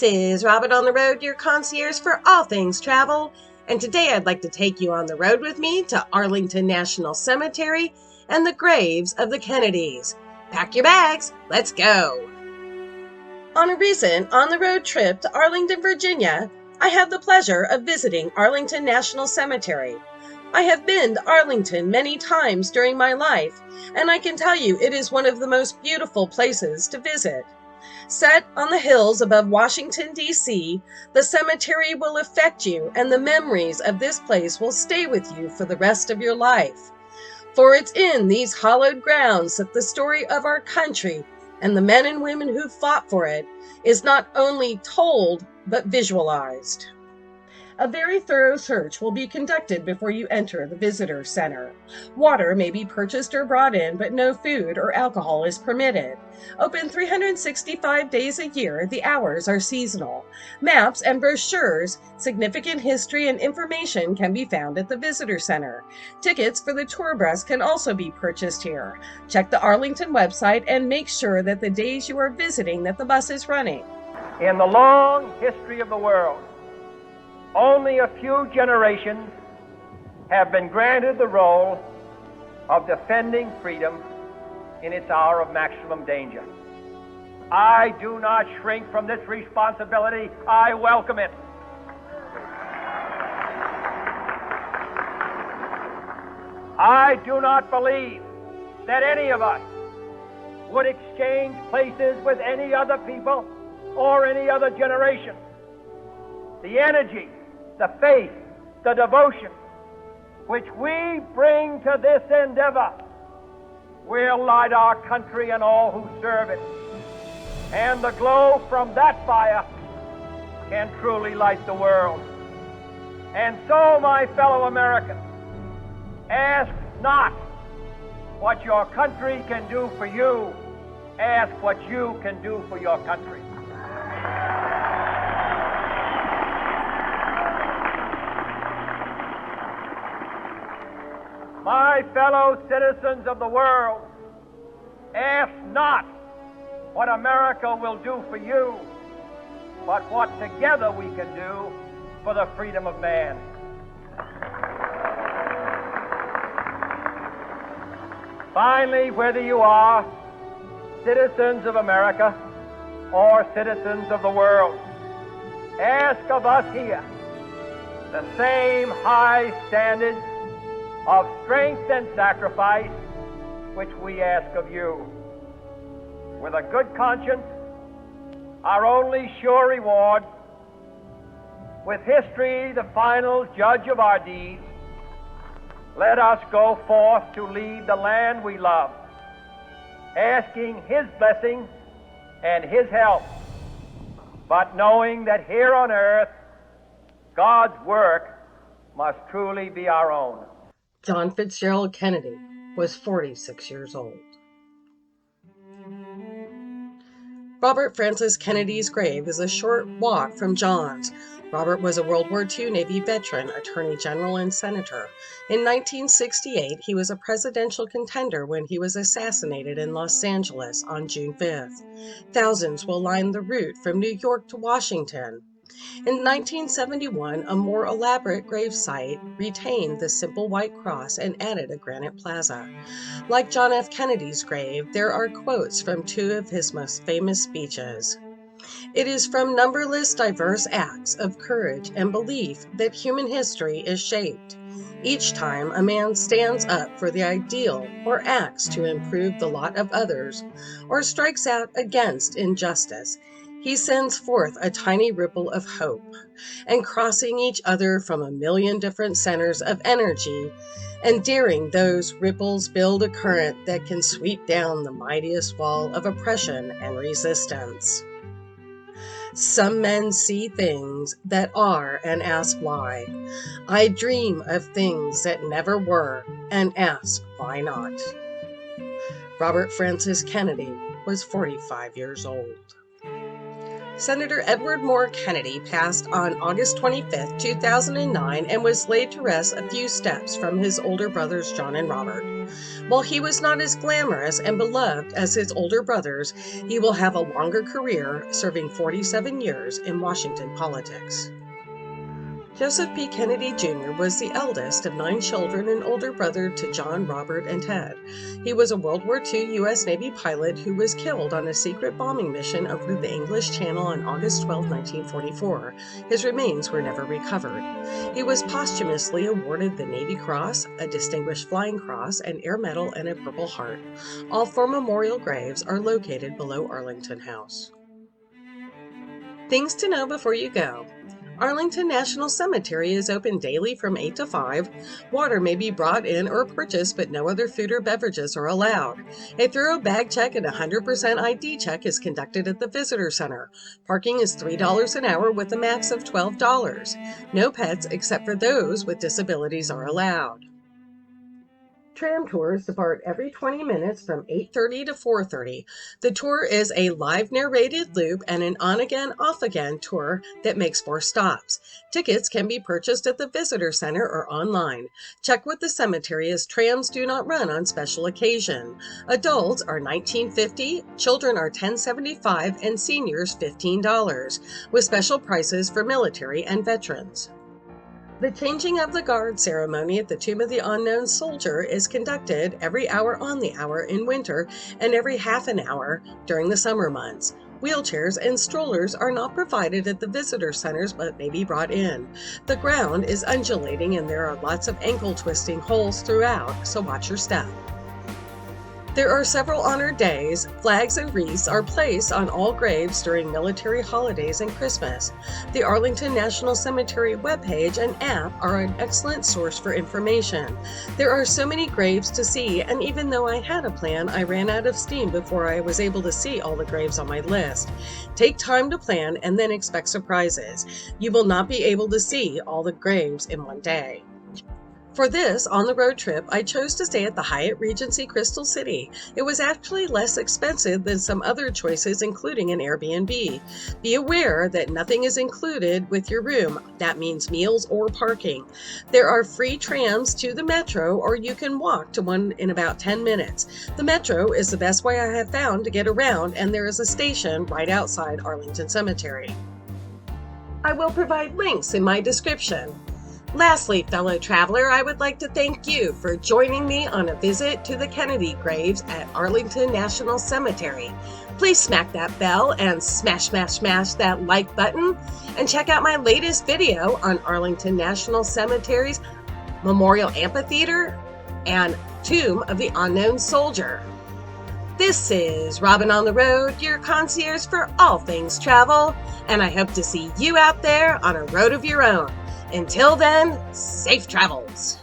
This is Robin on the Road, your concierge for all things travel. And today I'd like to take you on the road with me to Arlington National Cemetery and the graves of the Kennedys. Pack your bags, let's go. On a recent on-the-road trip to Arlington, Virginia, I had the pleasure of visiting Arlington National Cemetery. I have been to Arlington many times during my life, and I can tell you it is one of the most beautiful places to visit. Set on the hills above Washington, D.C., the cemetery will affect you, and the memories of this place will stay with you for the rest of your life. For it's in these hallowed grounds that the story of our country and the men and women who fought for it is not only told, but visualized. A very thorough search will be conducted before you enter the visitor center. Water may be purchased or brought in, but no food or alcohol is permitted. Open 365 days a year, the hours are seasonal. Maps and brochures, significant history, and information can be found at the visitor center. Tickets for the tour bus can also be purchased here. Check the Arlington website and make sure that the days you are visiting that the bus is running. In the long history of the world, only a few generations have been granted the role of defending freedom in its hour of maximum danger. I do not shrink from this responsibility. I welcome it. I do not believe that any of us would exchange places with any other people or any other generation. The energy, the faith, the devotion which we bring to this endeavor will light our country and all who serve it. And the glow from that fire can truly light the world. And so, my fellow Americans, ask not what your country can do for you, ask what you can do for your country. My fellow citizens of the world, ask not what America will do for you, but what together we can do for the freedom of man. Finally, whether you are citizens of America or citizens of the world, ask of us here the same high standards of strength and sacrifice which we ask of you. With a good conscience, our only sure reward, with history the final judge of our deeds, let us go forth to lead the land we love, asking His blessing and His help, but knowing that here on earth, God's work must truly be our own. John Fitzgerald Kennedy was 46 years old. Robert Francis Kennedy's grave is a short walk from John's. Robert was a World War II Navy veteran, Attorney General, and Senator. In 1968, he was a presidential contender when he was assassinated in Los Angeles on June 5th. Thousands will line the route from New York to Washington. In 1971, a more elaborate gravesite retained the simple white cross and added a granite plaza. Like John F. Kennedy's grave, there are quotes from two of his most famous speeches. It is from numberless diverse acts of courage and belief that human history is shaped. Each time a man stands up for the ideal or acts to improve the lot of others or strikes out against injustice, he sends forth a tiny ripple of hope, and crossing each other from a million different centers of energy, and daring those ripples build a current that can sweep down the mightiest wall of oppression and resistance. Some men see things that are and ask why. I dream of things that never were and ask why not. Robert Francis Kennedy was 45 years old. Senator Edward Moore Kennedy passed on August 25, 2009, and was laid to rest a few steps from his older brothers John and Robert. While he was not as glamorous and beloved as his older brothers, he will have a longer career, serving 47 years in Washington politics. Joeseph P. Kennedy Jr. was the eldest of 9 children and older brother to John, Robert, and Ted. He was a World War II U.S. Navy pilot who was killed on a secret bombing mission over the English Channel on August 12, 1944. His remains were never recovered. He was posthumously awarded the Navy Cross, a Distinguished Flying Cross, an Air Medal, and a Purple Heart. All 4 memorial graves are located below Arlington House. Things to know before you go. Arlington National Cemetery is open daily from 8 to 5. Water may be brought in or purchased, but no other food or beverages are allowed. A thorough bag check and 100% ID check is conducted at the Visitor Center. Parking is $3 an hour with a max of $12. No pets except for those with disabilities are allowed. Tram tours depart every 20 minutes from 8:30 to 4:30. The tour is a live narrated loop and an on-again, off-again tour that makes 4 stops. Tickets can be purchased at the Visitor Center or online. Check with the cemetery as trams do not run on special occasion. Adults are $19.50, children are $10.75, and seniors $15, with special prices for military and veterans. The changing of the guard ceremony at the Tomb of the Unknown Soldier is conducted every hour on the hour in winter and every half an hour during the summer months. Wheelchairs and strollers are not provided at the visitor centers but may be brought in. The ground is undulating and there are lots of ankle twisting holes throughout, so watch your step. There are several honored days. Flags and wreaths are placed on all graves during military holidays and Christmas. The Arlington National Cemetery webpage and app are an excellent source for information. There are so many graves to see, and even though I had a plan, I ran out of steam before I was able to see all the graves on my list. Take time to plan and then expect surprises. You will not be able to see all the graves in one day. For this on-the-road trip, I chose to stay at the Hyatt Regency Crystal City. It was actually less expensive than some other choices, including an Airbnb. Be aware that nothing is included with your room. That means meals or parking. There are free trams to the metro, or you can walk to one in about 10 minutes. The metro is the best way I have found to get around, and there is a station right outside Arlington Cemetery. I will provide links in my description. Lastly, fellow traveler, I would like to thank you for joining me on a visit to the Kennedy graves at Arlington National Cemetery. Please smack that bell and smash that like button, and check out my latest video on Arlington National Cemetery's Memorial Amphitheater and Tomb of the Unknown Soldier. This is Robin on the Road, your concierge for all things travel, and I hope to see you out there on a road of your own. Until then, safe travels.